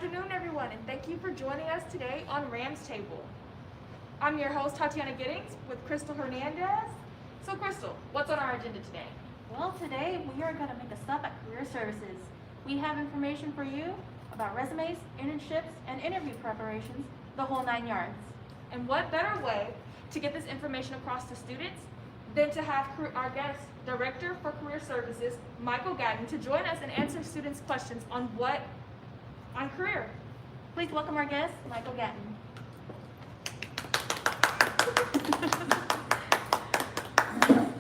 afternoon, everyone, and thank you for joining us today on Ram's Table. I'm your host, Tatiana Giddings, with Crystal Hernandez. So, Crystal, what's on our agenda today? Well, today we are going to make a stop at Career Services. We have information for you about resumes, internships, and interview preparations, the whole 9 yards. And what better way to get this information across to students than to have our guest, Director for Career Services, Michael Gatton, to join us and answer students' questions on career. Please welcome our guest, Michael Gatton.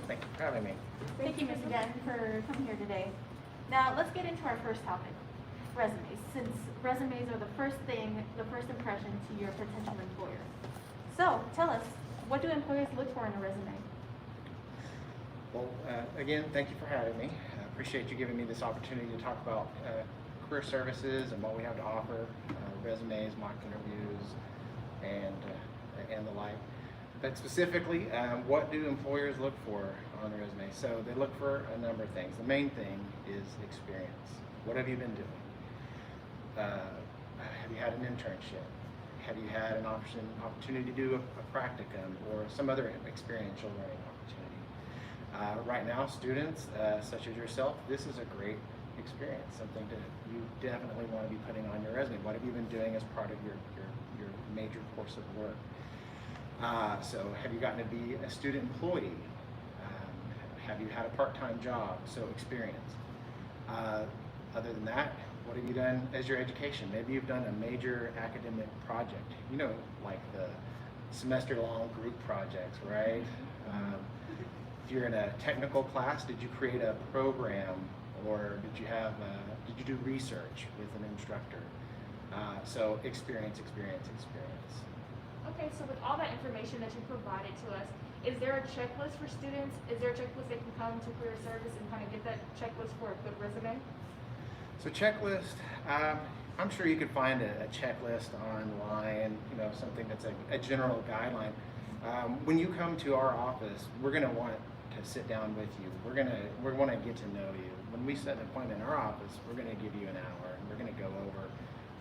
Thank you for having me. Thank you, Mr. Gatton, for coming here today. Now, let's get into our first topic, resumes, since resumes are the first impression to your potential employer. So, tell us, what do employers look for in a resume? Well, again, thank you for having me. I appreciate you giving me this opportunity to talk about career services and what we have to offer, resumes, mock interviews, and the like. But specifically, what do employers look for on a resume? So they look for a number of things. The main thing is experience. What have you been doing? Have you had an internship? Have you had an opportunity to do a practicum or some other experiential learning opportunity? Right now, students such as yourself, this is a great experience, something that you definitely want to be putting on your resume. What have you been doing as part of your major course of work? So have you gotten to be a student employee? Have you had a part-time job? So experience. Other than that, what have you done as your education? Maybe you've done a major academic project, like the semester-long group projects, right? If you're in a technical class, did you create a program, or did you do research with an instructor? So experience. Okay, so with all that information that you provided to us, is there a checklist for students? Is there a checklist they can come to Career Service and kind of get that checklist for a good resume? So checklist, I'm sure you could find a checklist online, something that's a general guideline. When you come to our office, we're going to want to sit down with you. We want to get to know you. When we set an appointment in our office, we're going to give you an hour, and we're going to go over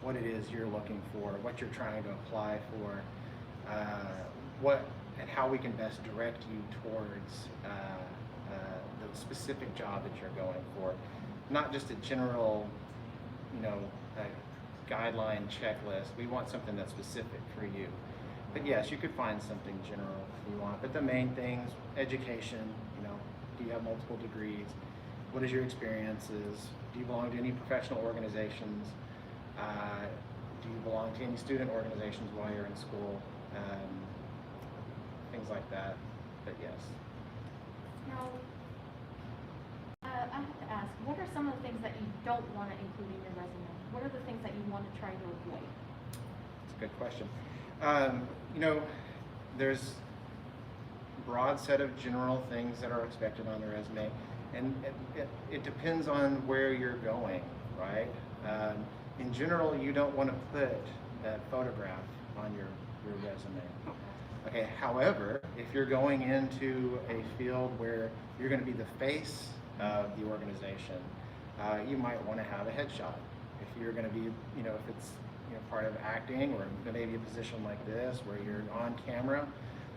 what it is you're looking for, what you're trying to apply for, what and how we can best direct you towards the specific job that you're going for. Not just a general, guideline checklist. We want something that's specific for you. But yes, you could find something general if you want. But the main things, education, do you have multiple degrees? What is your experiences? Do you belong to any professional organizations? Do you belong to any student organizations while you're in school? Things like that, but yes. Now, I have to ask, what are some of the things that you don't want to include in your resume? What are the things that you want to try to avoid? That's a good question. There's a broad set of general things that are expected on the resume, and it depends on where you're going, right? In general, you don't want to put that photograph on your resume. Okay, however, if you're going into a field where you're going to be the face of the organization, you might want to have a headshot. If you're going to be, if it's part of acting, or maybe a position like this where you're on camera,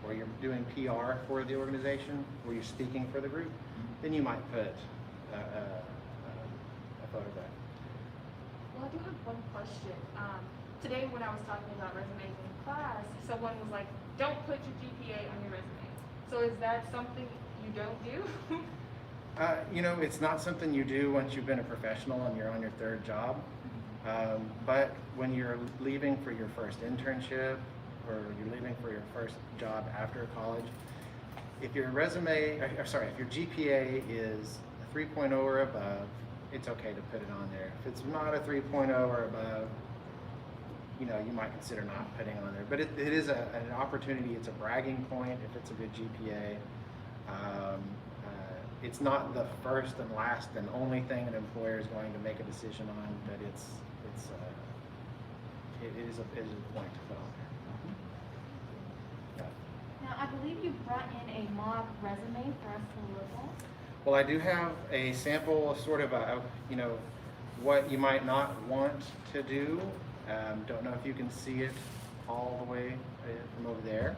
or you're doing PR for the organization, or you're speaking for the group, then you might put a photograph. Well, I do have one question. Today when I was talking about resumes in class, someone was like, don't put your GPA on your resume. So is that something you don't do? It's not something you do once you've been a professional and you're on your third job. But when you're leaving for your first internship, or you're leaving for your first job after college, if your if your GPA is a 3.0 or above, it's okay to put it on there. If it's not a 3.0 or above, you might consider not putting it on there. But it is an opportunity. It's a bragging point if it's a good GPA. It's not the first and last and only thing an employer is going to make a decision on, but it is a point to put on there. Now, I believe you brought in a mock resume for us to look at. Well, I do have a sample, sort of what you might not want to do Don't know if you can see it all the way from over there.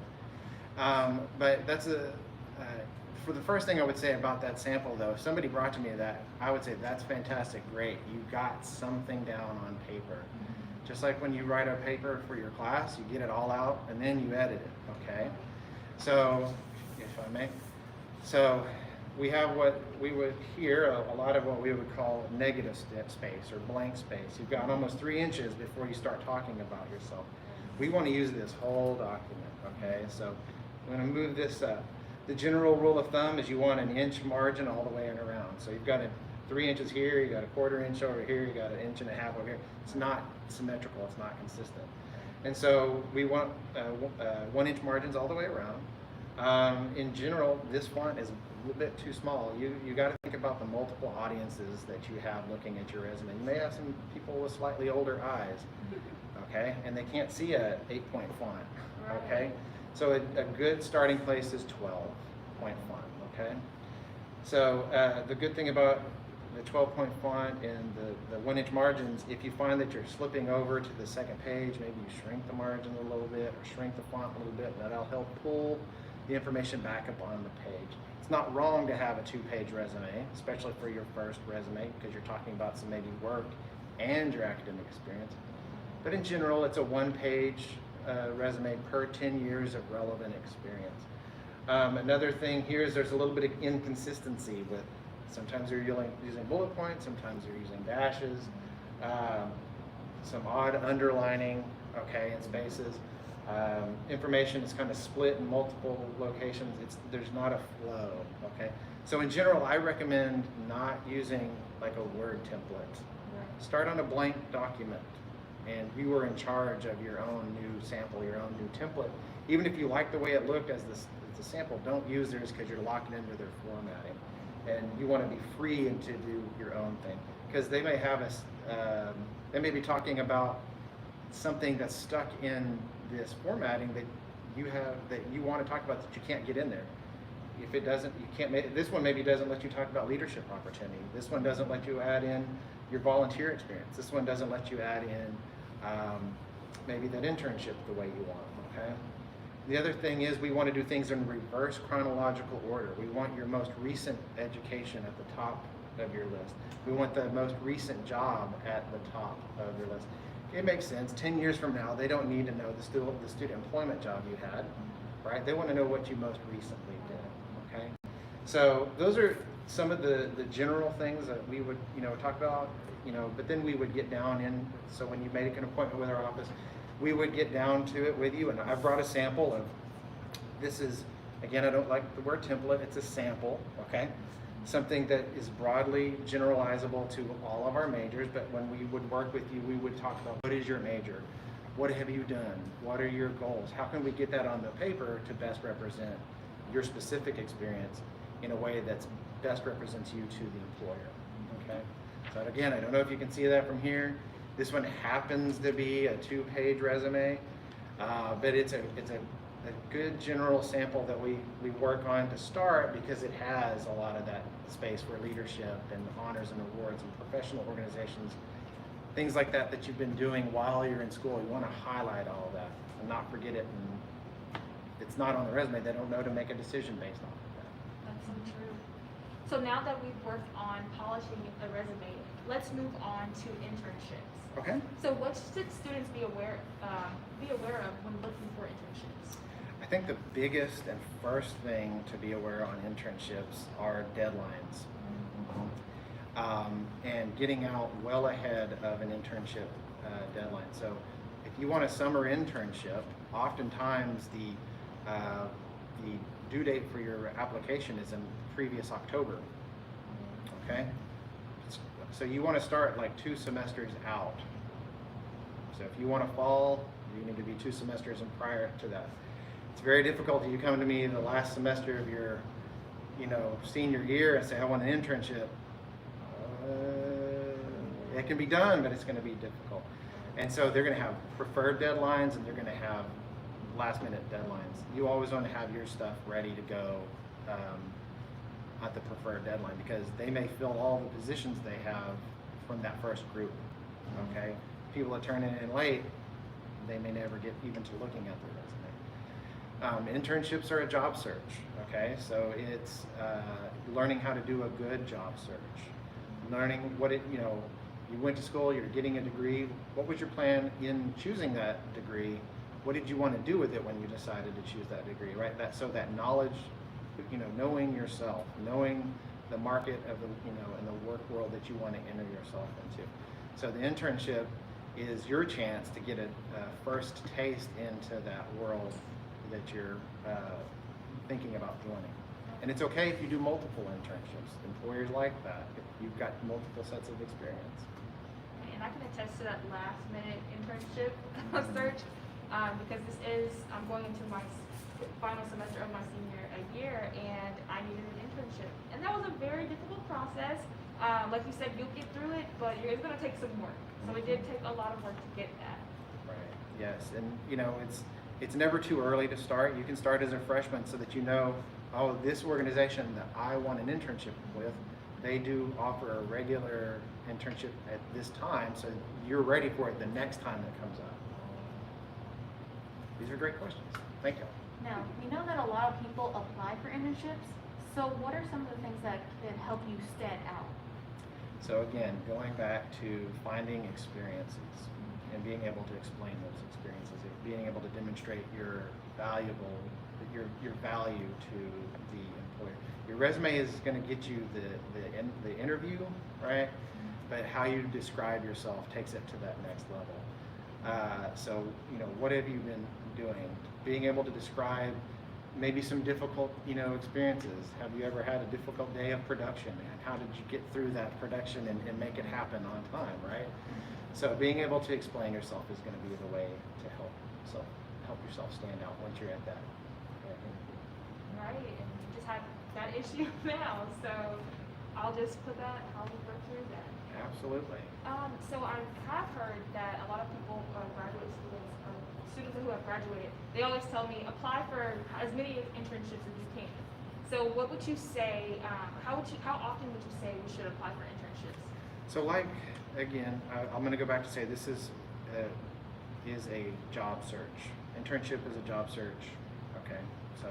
But that's for the first thing I would say about that sample though, if somebody brought to me that, I would say that's fantastic, great. You got something down on paper. Just like when you write a paper for your class, you get it all out and then you edit it, okay? So, if I may. So, we have what we would here, a lot of what we would call negative space or blank space. You've got almost 3 inches before you start talking about yourself. We want to use this whole document, okay? So, I'm going to move this up. The general rule of thumb is you want an inch margin all the way and around. So you've got 3 inches here, you got a 1/4 inch over here, you got 1.5 inches over here. It's not symmetrical, it's not consistent. And so we want 1 inch margins all the way around. In general, this font is a little bit too small. You got to think about the multiple audiences that you have looking at your resume. You may have some people with slightly older eyes, okay, and they can't see a 8-point font, okay. So a good starting place is 12-point font, okay. So the good thing about the 12-point font and the 1 inch margins, if you find that you're slipping over to the second page, maybe you shrink the margin a little bit or shrink the font a little bit, that'll help pull the information back up on the page. It's not wrong to have a 2-page resume, especially for your first resume, because you're talking about some maybe work and your academic experience. But in general, it's a 1-page resume per 10 years of relevant experience. Another thing here is there's a little bit of inconsistency with, sometimes you're using bullet points, sometimes you're using dashes, some odd underlining, okay, in spaces. Information is kind of split in multiple locations. There's not a flow, okay? So in general, I recommend not using like a Word template. Start on a blank document, and you are in charge of your own new sample, your own new template. Even if you like the way it looked as the sample, don't use theirs because you're locking into their formatting. And you want to be free and to do your own thing, because they may have they may be talking about something that's stuck in this formatting that you want to talk about that you can't get in there. If it doesn't, you can't make this one. Maybe doesn't let you talk about leadership opportunity. This one doesn't let you add in your volunteer experience. This one doesn't let you add in maybe that internship the way you want. Okay. The other thing is we want to do things in reverse chronological order. We want your most recent education at the top of your list. We want the most recent job at the top of your list. It makes sense. 10 years from now, they don't need to know the student employment job you had, right? They want to know what you most recently did, okay? So those are some of the general things that we would, talk about, but then we would get down in, so when you make an appointment with our office, we would get down to it with you, and I brought a sample of, this is, again, I don't like the word template, it's a sample, okay? Something that is broadly generalizable to all of our majors, but when we would work with you, we would talk about what is your major? What have you done? What are your goals? How can we get that on the paper to best represent your specific experience in a way that's best represents you to the employer, okay? So again, I don't know if you can see that from here. This one happens to be a 2-page resume, but it's a good general sample that we work on to start, because it has a lot of that space for leadership and honors and awards and professional organizations, things like that that you've been doing while you're in school. You want to highlight all of that and not forget it. And if it's not on the resume, they don't know to make a decision based on that. That's so true. So now that we've worked on polishing a resume, let's move on to internships. Okay. So what should students be aware of when looking for internships? I think the biggest and first thing to be aware on internships are deadlines. And getting out well ahead of an internship deadline. So if you want a summer internship, oftentimes the due date for your application is in previous October, okay? So you want to start like 2 semesters out. So if you want to fall, you need to be 2 semesters in prior to that. It's very difficult if you come to me the last semester of your, senior year and say, I want an internship. It can be done, but it's going to be difficult. And so they're going to have preferred deadlines and they're going to have last minute deadlines. You always want to have your stuff ready to go at the preferred deadline, because they may fill all the positions they have from that first group, okay? people that turn it in late, they may never get even to looking at their resume. Internships are a job search, okay? So it's learning how to do a good job search. Learning what you went to school, you're getting a degree. What was your plan in choosing that degree? What did you want to do with it when you decided to choose that degree, right? That knowledge, knowing yourself, knowing the market of and the work world that you want to enter yourself into. So the internship is your chance to get a first taste into that world that you're thinking about joining. And it's okay if you do multiple internships. Employers like that if you've got multiple sets of experience. And I can attest to that last minute internship search because I'm going into my final semester of my senior year and I needed an internship. And that was a very difficult process. Like you said, you'll get through it, but it's going to take some work. So it did take a lot of work to get that. Right, yes. And it's never too early to start. You can start as a freshman so that oh, this organization that I want an internship with, they do offer a regular internship at this time, so you're ready for it the next time it comes up. These are great questions. Thank you. Now, we know that a lot of people apply for internships, so what are some of the things that can help you stand out? So again, going back to finding experiences and being able to explain those experiences, being able to demonstrate your value to the employer. Your resume is going to get you the interview, right? But how you describe yourself takes it to that next level. So what have you been doing? Being able to describe maybe some difficult experiences. Have you ever had a difficult day of production, and how did you get through that production and make it happen on time, right? So being able to explain yourself is going to be the way to help yourself stand out once you're at that interview. Right, and you just have that issue now, so I'll just put that, I'll go through that. Absolutely. So I have heard that a lot of people, graduate students, or students who have graduated, they always tell me apply for as many internships as you can. So what would you say, how often would you say we should apply for internships? So again, I'm going to go back to say this is a job search. Internship is a job search, okay? So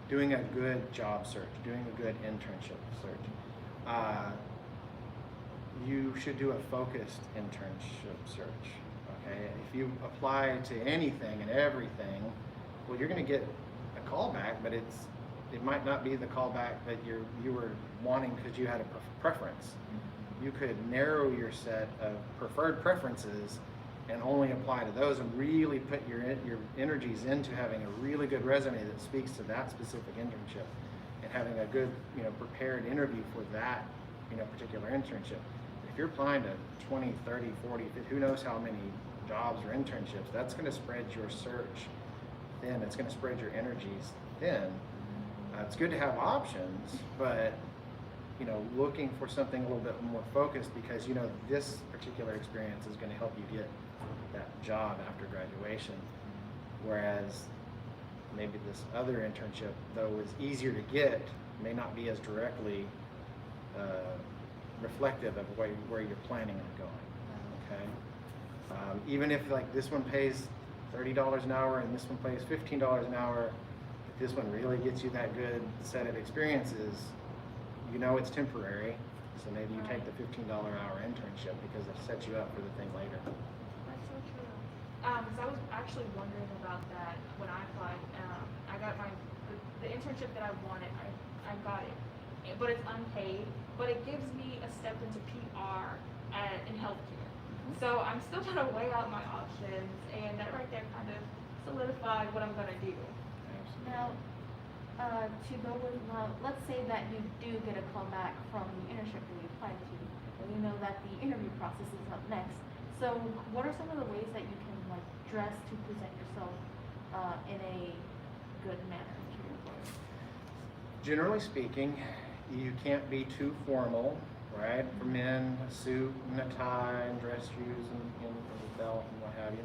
doing a good job search, doing a good internship search. You should do a focused internship search, okay? If you apply to anything and everything, well, you're going to get a callback, but it might not be the callback that you were wanting because you had a preference. You could narrow your set of preferred preferences and only apply to those and really put your energies into having a really good resume that speaks to that specific internship and having a good prepared interview for that particular internship. If you're applying to 20, 30, 40, 50, who knows how many jobs or internships, that's going to spread your search thin. It's going to spread your energies thin. It's good to have options, but looking for something a little bit more focused because this particular experience is going to help you get that job after graduation, whereas maybe this other internship, though is easier to get, may not be as directly reflective of where you're planning on going. Okay, even if this one pays $30 an hour and this one pays $15 an hour, if this one really gets you that good set of experiences, it's temporary, so maybe you take the $15 an hour internship because it sets you up for the thing later. That's so true. Because I was actually wondering about that when I applied. I got the internship that I wanted. I got it, but it's unpaid. But it gives me a step into PR in healthcare. So I'm still trying to weigh out my options, and that right there kind of solidified what I'm gonna do. Now, to go with, let's say that you do get a call back from the internship that you applied to, and you know that the interview process is up next. So what are some of the ways that you can dress to present yourself in a good manner to your employer? Generally speaking, you can't be too formal, right? For men, a suit and a tie and dress shoes and a belt and what have you.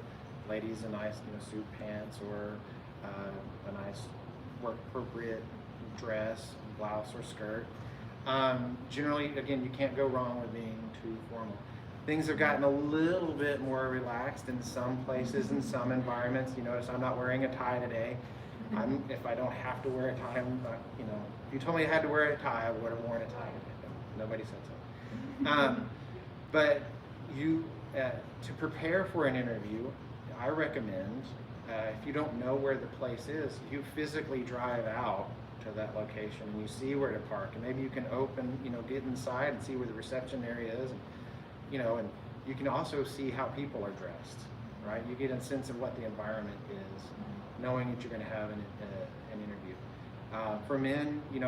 Ladies, a nice suit pants or a nice work appropriate dress, blouse or skirt. Generally, again, you can't go wrong with being too formal. Things have gotten a little bit more relaxed in some places, in some environments. You notice I'm not wearing a tie today. If I don't have to wear a tie, I'm not, if you told me I had to wear a tie, I would have worn a tie today. Nobody said so. But to prepare for an interview, I recommend, if you don't know where the place is, you physically drive out to that location and you see where to park, and maybe you can get inside and see where the reception area is, and you can also see how people are dressed, right? You get a sense of what the environment is, knowing that you're going to have an interview. For men, you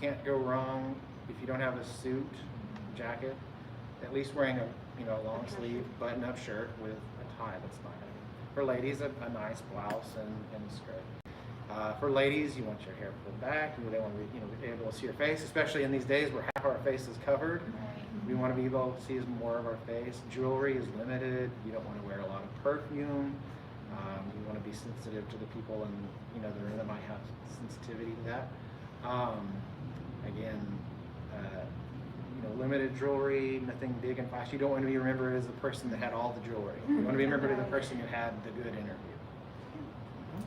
can't go wrong if you don't have a suit, jacket, at least wearing a long sleeve button-up shirt with a tie that's not. For ladies, a nice blouse and a skirt. For ladies, you want your hair pulled back. They want to be able to see your face, especially in these days where half our face is covered. We want to be able to see more of our face. Jewelry is limited. You don't want to wear a lot of perfume. You want to be sensitive to the people in the room that might have sensitivity to that. Again, limited jewelry, nothing big and flashy. You don't want to be remembered as the person that had all the jewelry. You want to be remembered as the person who had the good interview.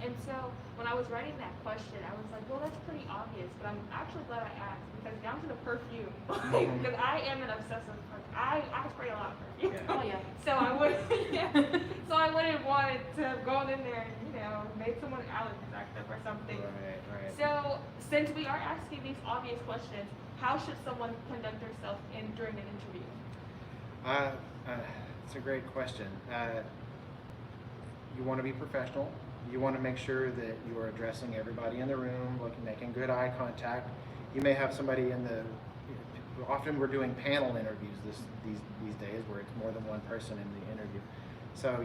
And so when I was writing that question, I was like, well, that's pretty obvious, but I'm actually glad I asked, because down to the perfume, because I am an obsessive person. I spray a lot of perfume. Yeah. Oh yeah. So I wouldn't want it to have gone in there and made someone allergic active or something. Right. So since we are asking these obvious questions, how should someone conduct themselves during an interview? It's a great question. You want to be professional. You want to make sure that you are addressing everybody in the room, making good eye contact. You may have somebody often we're doing panel interviews these days where it's more than one person in the interview. So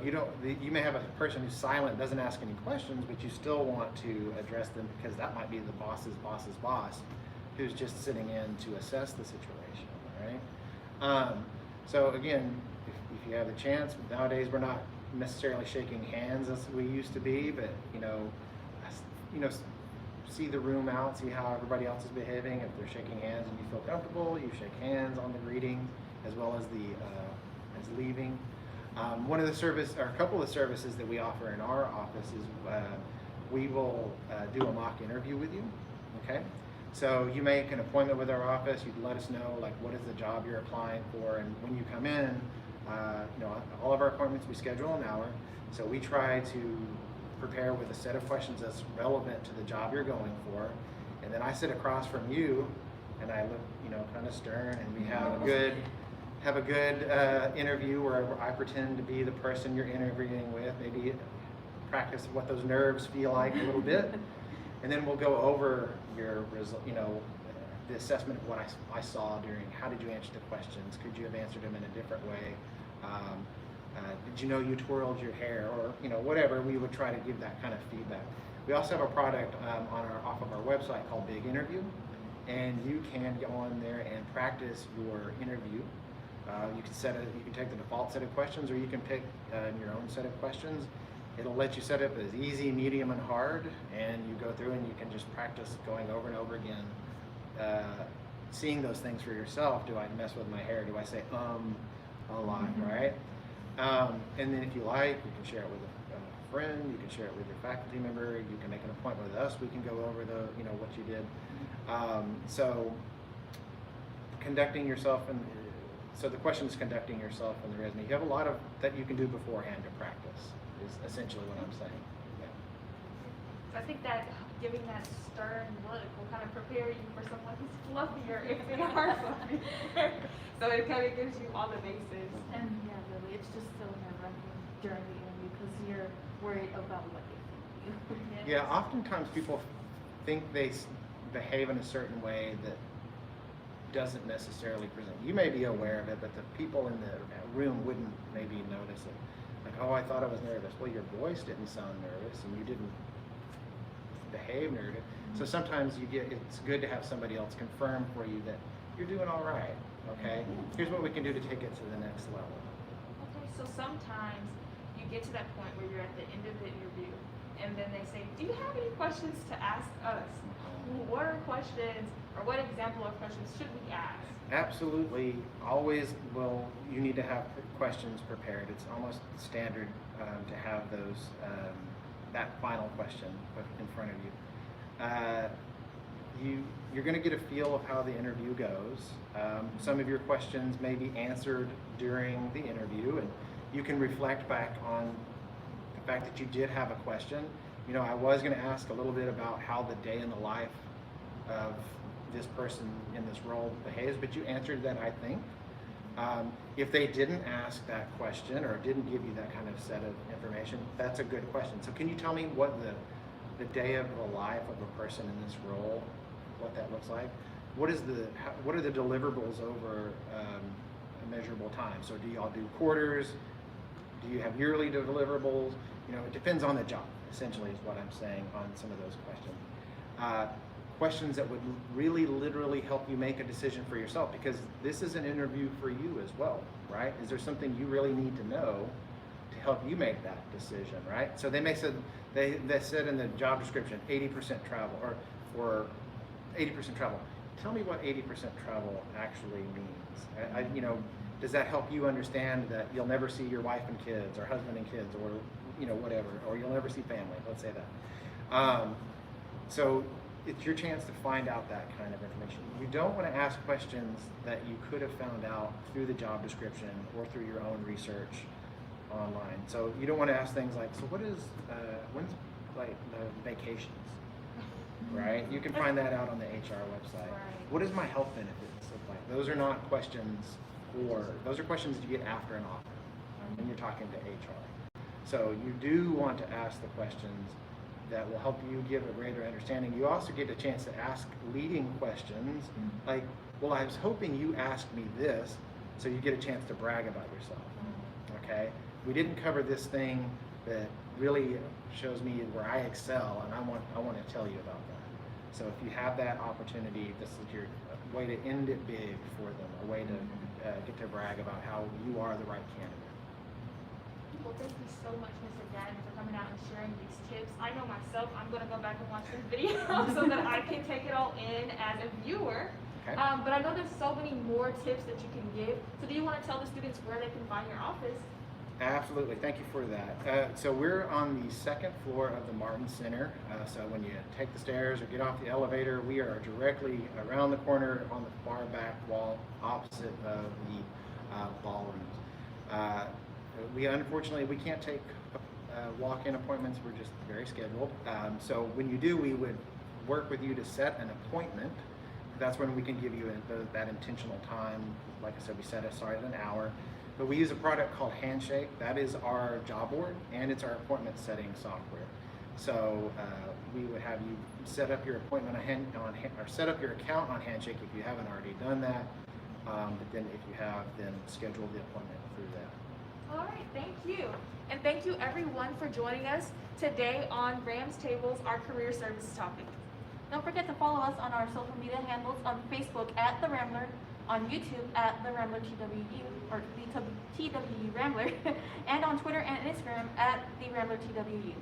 you may have a person who's silent, doesn't ask any questions, but you still want to address them because that might be the boss's boss's boss who's just sitting in to assess the situation, right? So again, if you have the chance, nowadays we're not necessarily shaking hands as we used to be, but see the room out, see how everybody else is behaving. If they're shaking hands and you feel comfortable, you shake hands on the greeting as well as as leaving. One of the a couple of the services that we offer in our office is we will do a mock interview with you. Okay, so you make an appointment with our office. You'd let us know what is the job you're applying for, and when you come in, all of our appointments we schedule an hour. So we try to prepare with a set of questions that's relevant to the job you're going for, and then I sit across from you, and I look, kind of stern, and we have a good interview where I pretend to be the person you're interviewing with, maybe practice what those nerves feel like a little bit, and then we'll go over your result, the assessment of what I saw during, how did you answer the questions, could you have answered them in a different way, did you know you twirled your hair, or whatever. We would try to give that kind of feedback. We also have a product off of our website called Big Interview, and you can go on there and practice your interview. You can take the default set of questions, or you can pick your own set of questions. It'll let you set up as easy, medium, and hard, and you go through and you can just practice going over and over again, seeing those things for yourself. Do I mess with my hair? Do I say a lot, right? And then if you like, you can share it with a friend, you can share it with your faculty member, you can make an appointment with us, we can go over what you did. So conducting yourself, so the question is conducting yourself in the resume. You have a lot of that you can do beforehand to practice, is essentially what I'm saying. Yeah. So I think that giving that stern look will kind of prepare you for someone who's fluffier if they are fluffy. So it kind of gives you all the bases. And yeah, really, it's just so nerve-wracking during the interview because you're worried about what they think of you. Yeah, oftentimes people think they behave in a certain way that doesn't necessarily present. You may be aware of it, but the people in the room wouldn't maybe notice it. Like, oh, I thought I was nervous. Well, your voice didn't sound nervous, and you didn't behave nervous. So sometimes it's good to have somebody else confirm for you that you're doing all right. Okay, here's what we can do to take it to the next level. Okay, so sometimes you get to that point where you're at the end of the interview, and then they say, do you have any questions to ask us? What are questions Or what example of questions should we ask? Absolutely, always you need to have questions prepared. It's almost standard to have those, that final question put in front of you. You're going to get a feel of how the interview goes. Some of your questions may be answered during the interview, and you can reflect back on the fact that you did have a question. You know, I was going to ask a little bit about how the day in the life of this person in this role behaves, but you answered that, I think. If they didn't ask that question or didn't give you that kind of set of information, that's a good question. So can you tell me what the day of the life of a person in this role, what that looks like? What are the deliverables over a measurable time? So do y'all do quarters? Do you have yearly deliverables? You know, it depends on the job, essentially, is what I'm saying on some of those questions. Questions that would really literally help you make a decision for yourself, because this is an interview for you as well, right? Is there something you really need to know to help you make that decision, right? So they said in the job description 80% travel or 80% travel. Tell me what 80% travel actually means. You know, does that help you understand that you'll never see your wife and kids or husband and kids, or you know, whatever, or you'll never see family, let's say that. So it's your chance to find out that kind of information. You don't want to ask questions that you could have found out through the job description or through your own research online. So you don't want to ask things like, so when's like the vacations, right? You can find that out on the HR website. Right. What does my health benefits look like? Those are not questions those are questions that you get after an offer when you're talking to HR. So you do want to ask the questions that will help you give a greater understanding. You also get a chance to ask leading questions like, well, I was hoping you asked me this, so you get a chance to brag about yourself. Okay? We didn't cover this thing that really shows me where I excel, and I want to tell you about that. So if you have that opportunity, this is your way to end it big for them, a way to get to brag about how you are the right candidate. Well, thank you so much, Mr. Gadden, for coming out and sharing these tips. I know myself, I'm going to go back and watch this video so that I can take it all in as a viewer. Okay. But I know there's so many more tips that you can give. So do you want to tell the students where they can find your office? Absolutely, thank you for that. So we're on the second floor of the Martin Center. So when you take the stairs or get off the elevator, we are directly around the corner on the far back wall opposite of the ballrooms. We unfortunately, we can't take walk-in appointments. We're just very scheduled. So when you do, we would work with you to set an appointment. That's when we can give you that intentional time. Like I said, we set aside an hour. But we use a product called Handshake. That is our job board, and it's our appointment setting software. So we would have you set up your appointment or set up your account on Handshake if you haven't already done that. But then if you have, then schedule the appointment through that. All right, thank you. And thank you everyone for joining us today on Rams Tables, our career services topic. Don't forget to follow us on our social media handles on Facebook at The Rambler, on YouTube at The Rambler TWU, or the TWU Rambler, and on Twitter and Instagram at The Rambler TWU.